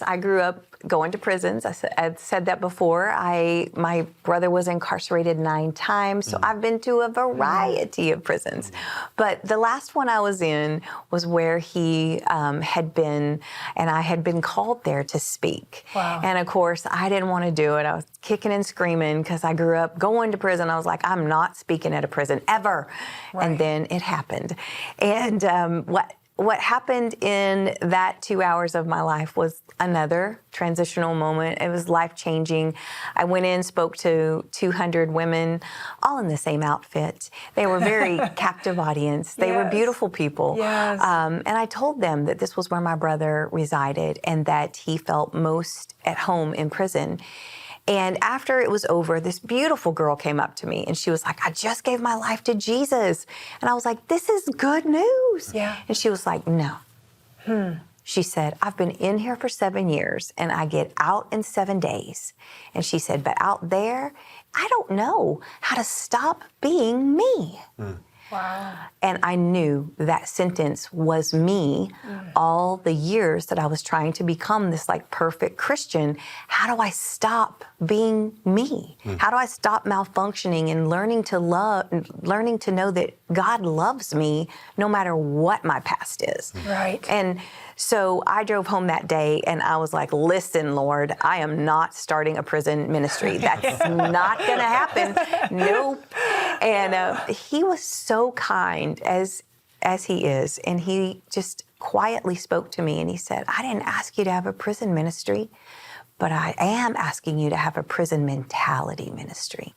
I grew up going to prisons. I've said that before. My brother was incarcerated 9 times, so I've been to a variety of prisons. But the last one I was in was where he had been, and I had been called there to speak. Wow. And of course, I didn't want to do it. I was kicking and screaming because I grew up going to prison. I was like, I'm not speaking at a prison ever. Right. And then it happened. And what happened in that 2 hours of my life was another transitional moment. It was life-changing. I went in, spoke to 200 women, all in the same outfit. They were very captive audience. They were beautiful people. Yes. And I told them that this was where my brother resided and that he felt most at home in prison. And after it was over, this beautiful girl came up to me and she was like, I just gave my life to Jesus. And I was like, this is good news. Yeah. And she was like, no. She said, I've been in here for 7 years and I get out in 7 days. And she said, but out there, I don't know how to stop being me. Wow. And I knew that sentence was me all the years that I was trying to become this like perfect Christian. How do I stop being me? How do I stop malfunctioning and learning to know that God loves me no matter what my past is? Right. And so I drove home that day and I was like, listen, Lord, I am not starting a prison ministry. That's not going to happen. Nope. And he was so kind as he is. And he just quietly spoke to me and he said, I didn't ask you to have a prison ministry, but I am asking you to have a prison mentality ministry.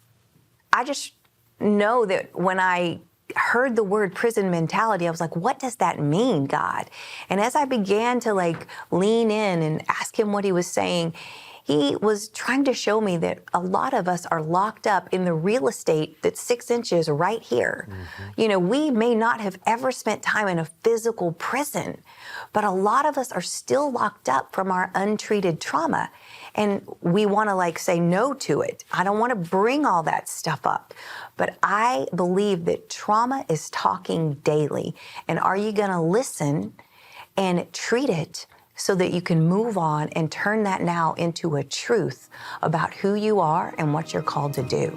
I just know that when I heard the word prison mentality, I was like, what does that mean, God? And as I began to like lean in and ask him what he was saying, he was trying to show me that a lot of us are locked up in the real estate that's 6 inches right here. You know, we may not have ever spent time in a physical prison, but a lot of us are still locked up from our untreated trauma. And we want to like say no to it. I don't want to bring all that stuff up. But I believe that trauma is talking daily. And are you going to listen and treat it so that you can move on and turn that now into a truth about who you are and what you're called to do?